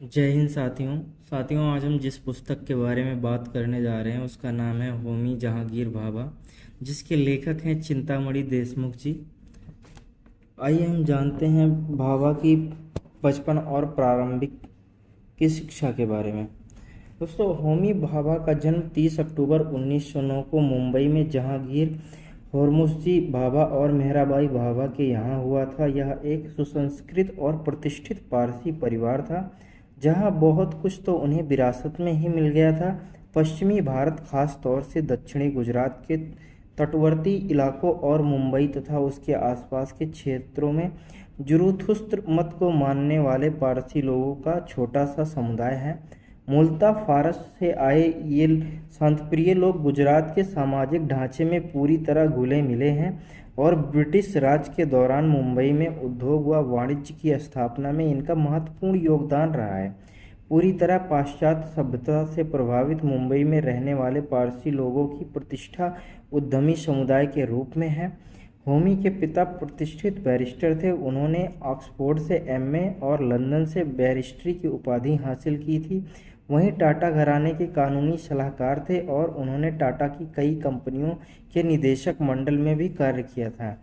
जय हिंद साथियों आज हम जिस पुस्तक के बारे में बात करने जा रहे हैं उसका नाम है होमी जहांगीर भाभा, जिसके लेखक हैं चिंतामणि देशमुख जी। आइए हम जानते हैं भाभा की बचपन और प्रारंभिक की शिक्षा के बारे में। दोस्तों, होमी भाभा का जन्म 30 अक्टूबर 1909 को मुंबई में जहांगीर होरमुसजी भाभा और मेहराबाई भाभा के यहाँ हुआ था। यह एक सुसंस्कृत और प्रतिष्ठित पारसी परिवार था, जहाँ बहुत कुछ तो उन्हें विरासत में ही मिल गया था। पश्चिमी भारत, खास तौर से दक्षिणी गुजरात के तटवर्ती इलाकों और मुंबई तथा उसके आसपास के क्षेत्रों में जुरूथुस्त्र मत को मानने वाले पारसी लोगों का छोटा सा समुदाय है। मूलतः फारस से आए ये शांतिप्रिय लोग गुजरात के सामाजिक ढांचे में पूरी तरह घुले मिले हैं और ब्रिटिश राज के दौरान मुंबई में उद्योग व वाणिज्य की स्थापना में इनका महत्वपूर्ण योगदान रहा है। पूरी तरह पाश्चात्य सभ्यता से प्रभावित मुंबई में रहने वाले पारसी लोगों की प्रतिष्ठा उद्यमी समुदाय के रूप में है। होमी के पिता प्रतिष्ठित बैरिस्टर थे। उन्होंने ऑक्सफोर्ड से एमए और लंदन से बैरिस्ट्री की उपाधि हासिल की थी। वहीं टाटा घराने के कानूनी सलाहकार थे और उन्होंने टाटा की कई कंपनियों के निदेशक मंडल में भी कार्य किया था।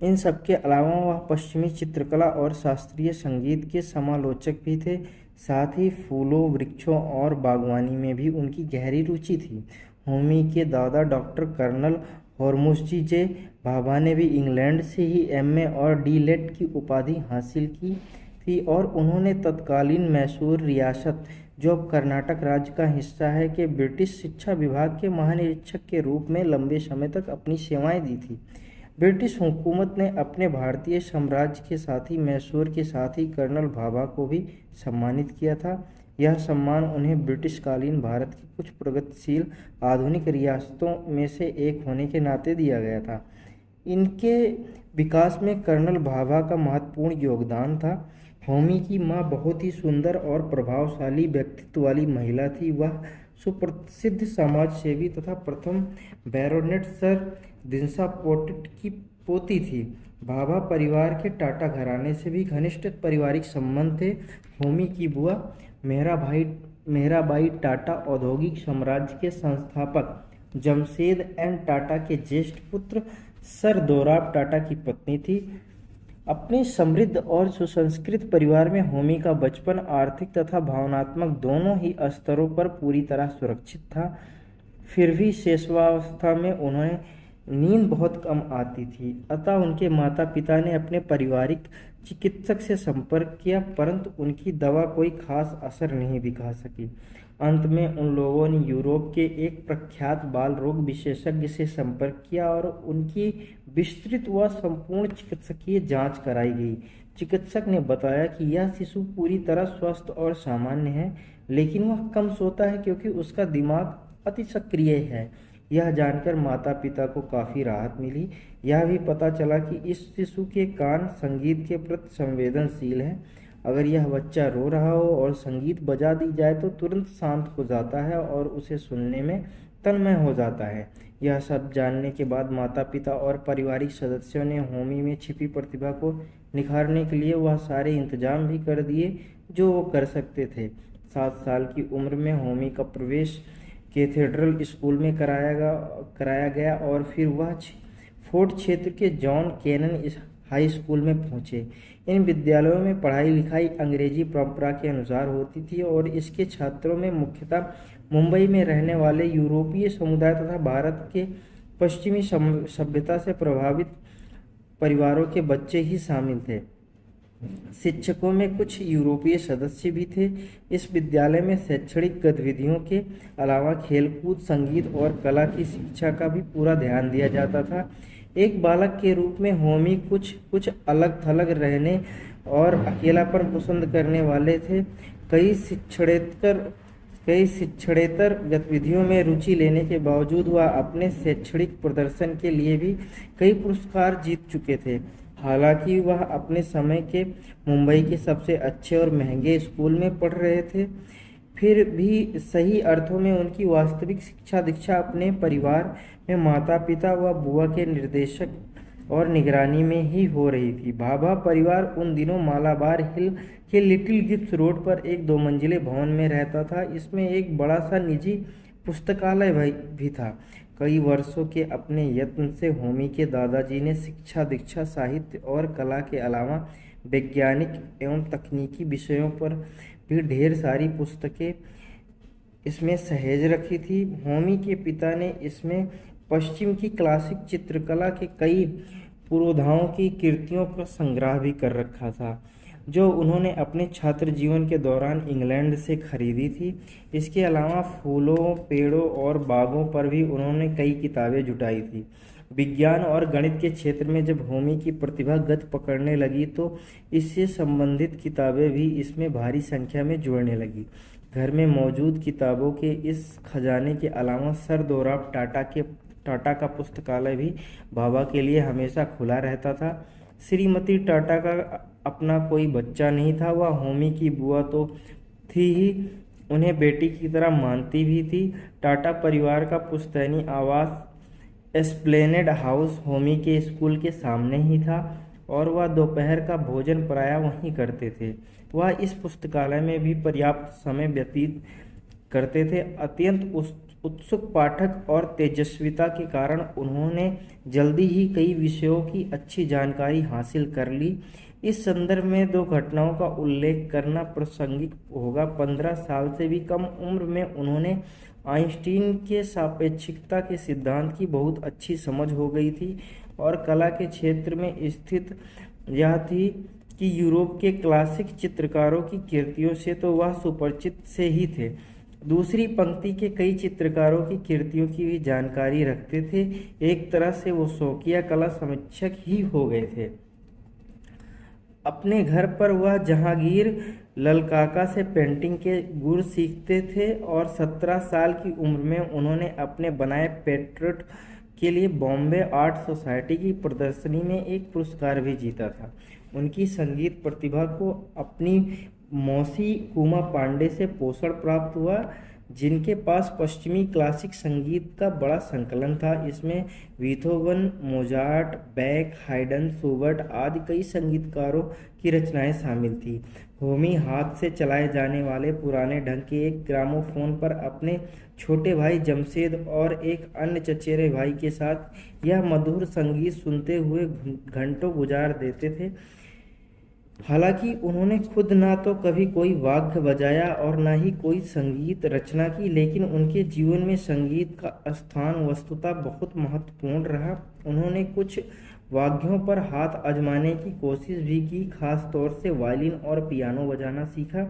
इन सबके अलावा वह पश्चिमी चित्रकला और शास्त्रीय संगीत के समालोचक भी थे। साथ ही फूलों, वृक्षों और बागवानी में भी उनकी गहरी रुचि थी। होमी के दादा डॉक्टर कर्नल होरमुसजी जे भाभा ने भी इंग्लैंड से ही एमए और डी.लिट की उपाधि हासिल की थी और उन्होंने तत्कालीन मैसूर रियासत, जो अब कर्नाटक राज्य का हिस्सा है, के ब्रिटिश शिक्षा विभाग के महानिरीक्षक के रूप में लंबे समय तक अपनी सेवाएं दी थी। ब्रिटिश हुकूमत ने अपने भारतीय साम्राज्य के साथ ही मैसूर के साथ ही कर्नल भाभा को भी सम्मानित किया था। यह सम्मान उन्हें ब्रिटिशकालीन भारत की कुछ प्रगतिशील आधुनिक रियासतों में से एक होने के नाते दिया गया था। इनके विकास में कर्नल भाभा का महत्वपूर्ण योगदान था। होमी की मां बहुत ही सुंदर और प्रभावशाली व्यक्तित्व वाली महिला थी। वह सुप्रसिद्ध समाज सेवी तथा प्रथम बैरोनेट सर दिनसा पोर्टिट की पोती थी। भाभा परिवार के टाटा घराने से भी घनिष्ठ पारिवारिक संबंध थे। होमी की बुआ मेहराबाई टाटा औद्योगिक साम्राज्य के संस्थापक जमशेद एन टाटा के ज्येष्ठ पुत्र सर दोराब टाटा की पत्नी थी। अपने समृद्ध और सुसंस्कृत परिवार में होमी का बचपन आर्थिक तथा भावनात्मक दोनों ही स्तरों पर पूरी तरह सुरक्षित था। फिर भी शैशवावस्था में उन्हें नींद बहुत कम आती थी, अतः उनके माता पिता ने अपने पारिवारिक चिकित्सक से संपर्क किया, परंतु उनकी दवा कोई खास असर नहीं दिखा सकी। अंत में उन लोगों ने यूरोप के एक प्रख्यात बाल रोग विशेषज्ञ से संपर्क किया और उनकी विस्तृत व संपूर्ण चिकित्सकीय जांच कराई गई। चिकित्सक ने बताया कि यह शिशु पूरी तरह स्वस्थ और सामान्य है, लेकिन वह कम सोता है क्योंकि उसका दिमाग अति सक्रिय है। यह जानकर माता पिता को काफ़ी राहत मिली। यह भी पता चला कि इस शिशु के कान संगीत के प्रति संवेदनशील हैं। अगर यह बच्चा रो रहा हो और संगीत बजा दी जाए तो तुरंत शांत हो जाता है और उसे सुनने में तन्मय हो जाता है। यह सब जानने के बाद माता पिता और पारिवारिक सदस्यों ने होमी में छिपी प्रतिभा को निखारने के लिए वह सारे इंतजाम भी कर दिए जो वो कर सकते थे। 7 साल की उम्र में होमी का प्रवेश कैथेड्रल स्कूल में कराया गया और फिर वह फोर्ट क्षेत्र के जॉन केनन हाई स्कूल में पहुंचे। इन विद्यालयों में पढ़ाई लिखाई अंग्रेजी परंपरा के अनुसार होती थी और इसके छात्रों में मुख्यतः मुंबई में रहने वाले यूरोपीय समुदाय तथा भारत के पश्चिमी सभ्यता से प्रभावित परिवारों के बच्चे ही शामिल थे। शिक्षकों में कुछ यूरोपीय सदस्य भी थे। इस विद्यालय में शैक्षणिक गतिविधियों के अलावा खेलकूद, संगीत और कला की शिक्षा का भी पूरा ध्यान दिया जाता था। एक बालक के रूप में होमी कुछ अलग थलग रहने और अकेलापन पसंद करने वाले थे। कई शिक्षणेतर गतिविधियों में रुचि लेने के बावजूद वह अपने शैक्षणिक प्रदर्शन के लिए भी कई पुरस्कार जीत चुके थे। हालांकि वह अपने समय के मुंबई के सबसे अच्छे और महंगे स्कूल में पढ़ रहे थे, फिर भी सही अर्थों में उनकी वास्तविक शिक्षा दीक्षा अपने परिवार में माता पिता व बुआ के और निगरानी में ही हो रही थी। भाभा परिवार उन दिनों मालाबार हिल के लिटिल गिब्स रोड पर एक 2 मंजिले भवन में रहता था। इसमें एक बड़ा सा निजी पुस्तकालय भी था। कई वर्षों के अपने यत्न से होमी के दादाजी ने शिक्षा दीक्षा, साहित्य और कला के अलावा वैज्ञानिक एवं तकनीकी विषयों पर भी ढेर सारी पुस्तकें इसमें सहेज रखी थी। होमी के पिता ने इसमें पश्चिम की क्लासिक चित्रकला के कई पुरोधाओं की कृतियों का संग्रह भी कर रखा था, जो उन्होंने अपने छात्र जीवन के दौरान इंग्लैंड से खरीदी थी। इसके अलावा फूलों, पेड़ों और बागों पर भी उन्होंने कई किताबें जुटाई थी। विज्ञान और गणित के क्षेत्र में जब होमी की प्रतिभा गति पकड़ने लगी तो इससे संबंधित किताबें भी इसमें भारी संख्या में जुड़ने लगी। घर में मौजूद किताबों के इस खजाने के अलावा सर दोराब टाटा का पुस्तकालय भी भाभा के लिए हमेशा खुला रहता था। श्रीमती टाटा का अपना कोई बच्चा नहीं था। वह होमी की बुआ तो थी ही, उन्हें बेटी की तरह मानती भी थी। टाटा परिवार का पुश्तैनी आवास एस्प्लेनेड हाउस होमी के स्कूल के सामने ही था और वह दोपहर का भोजन प्रायः वहीं करते थे। वह इस पुस्तकालय में भी पर्याप्त समय व्यतीत करते थे। अत्यंत उत्सुक पाठक और तेजस्विता के कारण उन्होंने जल्दी ही कई विषयों की अच्छी जानकारी हासिल कर ली। इस संदर्भ में 2 घटनाओं का उल्लेख करना प्रासंगिक होगा। 15 साल से भी कम उम्र में उन्होंने आइंस्टीन के सापेक्षिकता के सिद्धांत की बहुत अच्छी समझ हो गई थी और कला के क्षेत्र में स्थित यह थी कि यूरोप के क्लासिक चित्रकारों की कृतियों से तो वह सुपरिचित से ही थे, दूसरी पंक्ति के कई चित्रकारों की कृतियों की भी जानकारी रखते थे। एक तरह से वो शौकिया कला समीक्षक ही हो गए थे। अपने घर पर वह जहांगीर ललकाका से पेंटिंग के गुर सीखते थे और 17 साल की उम्र में उन्होंने अपने बनाए पेट्रेट के लिए बॉम्बे आर्ट सोसाइटी की प्रदर्शनी में एक पुरस्कार भी जीता था। उनकी संगीत प्रतिभा को अपनी मौसी कुमा पांडे से पोषण प्राप्त हुआ, जिनके पास पश्चिमी क्लासिक संगीत का बड़ा संकलन था। इसमें Beethoven, Mozart, back, hidden, Schubert आदि कई संगीतकारों की रचनाएं शामिल थी। होमी हाथ से चलाए जाने वाले पुराने ढंग के एक ग्रामोफोन पर अपने छोटे भाई जमशेद और एक अन्य चचेरे भाई के साथ यह मधुर संगीत सुनते हुए घंटों गुजार देते थे। हालांकि उन्होंने खुद ना तो कभी कोई वाद्य बजाया और ना ही कोई संगीत रचना की, लेकिन उनके जीवन में संगीत का स्थान वस्तुतः बहुत महत्वपूर्ण रहा। उन्होंने कुछ वाद्यों पर हाथ आजमाने की कोशिश भी की, खास तौर से वायलिन और पियानो बजाना सीखा,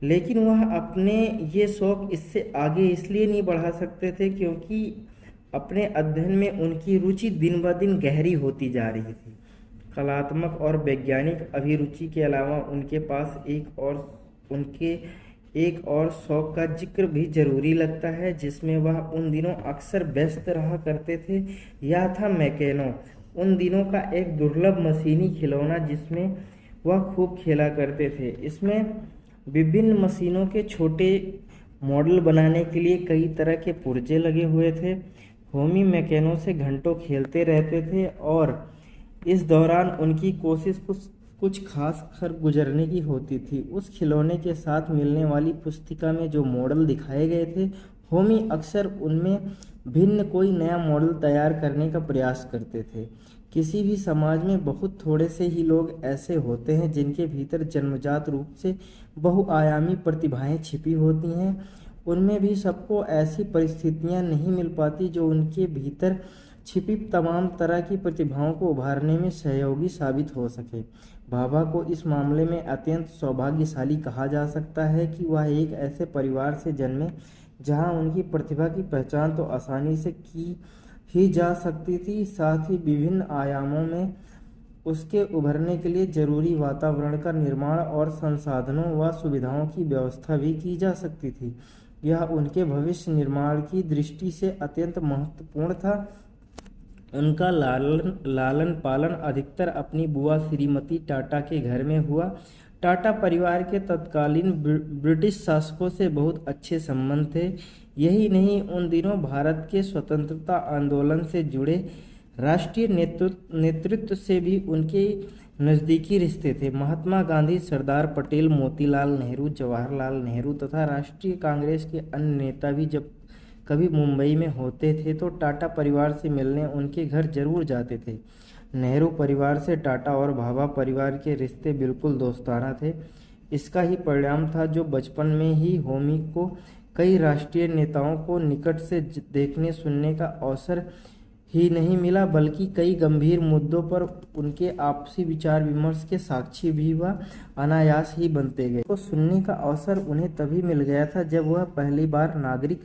लेकिन वह अपने ये शौक इससे आगे इसलिए नहीं बढ़ा सकते थे क्योंकि अपने अध्ययन में उनकी रुचि दिन ब दिन गहरी होती जा रही थी। कलात्मक और वैज्ञानिक अभिरुचि के अलावा उनके पास एक और शौक का जिक्र भी जरूरी लगता है, जिसमें वह उन दिनों अक्सर व्यस्त रहा करते थे। यह था मैकेनो, उन दिनों का एक दुर्लभ मशीनी खिलौना जिसमें वह खूब खेला करते थे। इसमें विभिन्न मशीनों के छोटे मॉडल बनाने के लिए कई तरह के पुर्जे लगे हुए थे। होमी मैकेनो से घंटों खेलते रहते थे और इस दौरान उनकी कोशिश कुछ खास कर गुजरने की होती थी। उस खिलौने के साथ मिलने वाली पुस्तिका में जो मॉडल दिखाए गए थे, होमी अक्सर उनमें भिन्न कोई नया मॉडल तैयार करने का प्रयास करते थे। किसी भी समाज में बहुत थोड़े से ही लोग ऐसे होते हैं जिनके भीतर जन्मजात रूप से बहुआयामी प्रतिभाएं छिपी होती हैं। उनमें भी सबको ऐसी परिस्थितियां नहीं मिल पाती जो उनके भीतर छिपी तमाम तरह की प्रतिभाओं को उभारने में सहयोगी साबित हो सके। भाभा को इस मामले में अत्यंत सौभाग्यशाली कहा जा सकता है कि वह एक ऐसे परिवार से जन्मे जहां उनकी प्रतिभा की पहचान तो आसानी से की ही जा सकती थी, साथ ही विभिन्न आयामों में उसके उभरने के लिए जरूरी वातावरण का निर्माण और संसाधनों व सुविधाओं की व्यवस्था भी की जा सकती थी। यह उनके भविष्य निर्माण की दृष्टि से अत्यंत महत्वपूर्ण था। उनका लालन पालन अधिकतर अपनी बुआ श्रीमती टाटा के घर में हुआ। टाटा परिवार के तत्कालीन ब्रिटिश शासकों से बहुत अच्छे संबंध थे। यही नहीं, उन दिनों भारत के स्वतंत्रता आंदोलन से जुड़े राष्ट्रीय नेतृत्व से भी उनके नज़दीकी रिश्ते थे। महात्मा गांधी, सरदार पटेल, मोतीलाल नेहरू, जवाहरलाल नेहरू तथा राष्ट्रीय कांग्रेस के अन्य नेता भी जब कभी मुंबई में होते थे तो टाटा परिवार से मिलने उनके घर जरूर जाते थे। नेहरू परिवार से टाटा और भाभा परिवार के रिश्ते बिल्कुल दोस्ताना थे। इसका ही परिणाम था जो बचपन में ही होमी को कई राष्ट्रीय नेताओं को निकट से देखने सुनने का अवसर ही नहीं मिला, बल्कि कई गंभीर मुद्दों पर उनके आपसी विचार विमर्श के साक्षी भी वह अनायास ही बनते गए। को सुनने का अवसर उन्हें तभी मिल गया था जब वह पहली बार नागरिक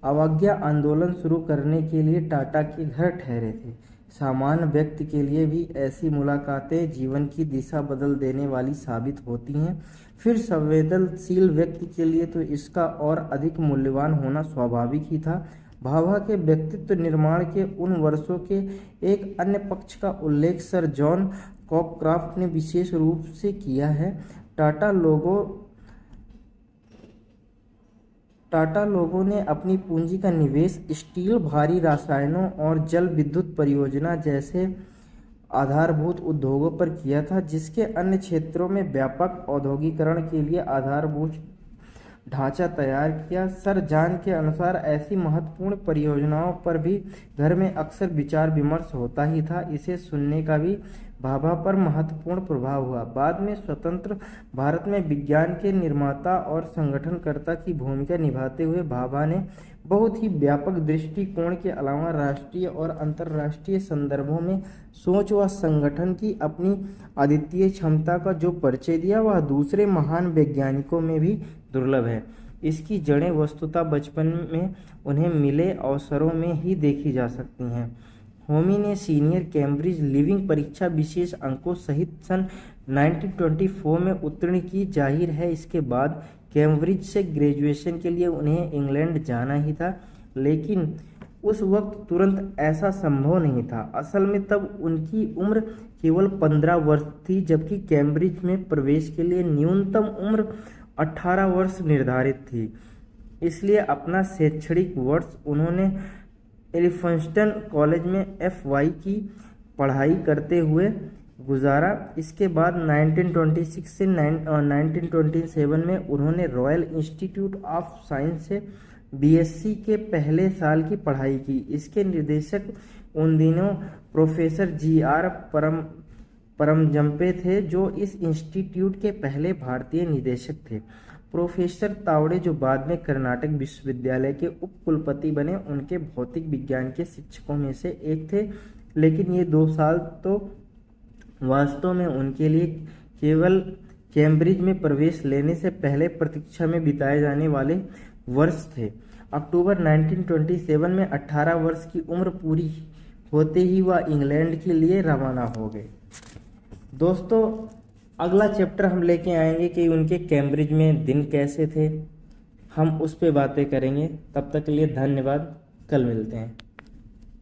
अवज्ञा आंदोलन शुरू करने के लिए टाटा के घर ठहरे थे। सामान्य व्यक्ति के लिए भी ऐसी मुलाकातें जीवन की दिशा बदल देने वाली साबित होती हैं, फिर संवेदनशील व्यक्ति के लिए तो इसका और अधिक मूल्यवान होना स्वाभाविक ही था। भाभा के व्यक्तित्व निर्माण के उन वर्षों के एक अन्य पक्ष का उल्लेख सर जॉन कॉकक्रॉफ्ट ने विशेष रूप से किया है। टाटा लोगों ने अपनी पूंजी का निवेश स्टील, भारी रसायनों और जल विद्युत परियोजना जैसे आधारभूत उद्योगों पर किया था, जिसके अन्य क्षेत्रों में व्यापक औद्योगिकरण के लिए आधारभूत ढांचा तैयार किया। सर जॉन के अनुसार ऐसी महत्वपूर्ण परियोजनाओं पर भी घर में अक्सर विचार विमर्श होता ही था। इसे सुनने का भी भाभा पर महत्वपूर्ण प्रभाव हुआ। बाद में स्वतंत्र भारत में विज्ञान के निर्माता और संगठनकर्ता की भूमिका निभाते हुए भाभा ने बहुत ही व्यापक दृष्टिकोण के अलावा राष्ट्रीय और अंतर्राष्ट्रीय संदर्भों में सोच व संगठन की अपनी अद्वितीय क्षमता का जो परिचय दिया वह दूसरे महान वैज्ञानिकों में भी दुर्लभ है। इसकी जड़ें वस्तुतः बचपन में उन्हें मिले अवसरों में ही देखी जा सकती हैं। होमी ने सीनियर कैम्ब्रिज लिविंग परीक्षा विशेष अंकों सहित सन 1924 में उत्तीर्ण की। जाहिर है इसके बाद कैम्ब्रिज से ग्रेजुएशन के लिए उन्हें इंग्लैंड जाना ही था, लेकिन उस वक्त तुरंत ऐसा संभव नहीं था। असल में तब उनकी उम्र केवल 15 वर्ष थी, जबकि कैम्ब्रिज में प्रवेश के लिए न्यूनतम उम्र 18 वर्ष निर्धारित थी। इसलिए अपना शैक्षणिक वर्ष उन्होंने एलिफिंस्टन कॉलेज में FY की पढ़ाई करते हुए गुजारा। इसके बाद 1926 से 1927 में उन्होंने रॉयल इंस्टीट्यूट ऑफ साइंस से BSc के पहले साल की पढ़ाई की। इसके निर्देशक उन दिनों प्रोफेसर GR परमजंपे थे, जो इस इंस्टीट्यूट के पहले भारतीय निदेशक थे। प्रोफेसर तावड़े, जो बाद में कर्नाटक विश्वविद्यालय के उप कुलपति बने, उनके भौतिक विज्ञान के शिक्षकों में से एक थे, लेकिन ये 2 साल तो वास्तव में उनके लिए केवल कैम्ब्रिज में प्रवेश लेने से पहले प्रतीक्षा में बिताए जाने वाले वर्ष थे। अक्टूबर 1927 में 18 वर्ष की उम्र पूरी होते ही वह इंग्लैंड के लिए रवाना हो गए। दोस्तों, अगला चैप्टर हम लेके आएंगे कि उनके कैम्ब्रिज में दिन कैसे थे, हम उस पे बातें करेंगे। तब तक के लिए धन्यवाद, कल मिलते हैं।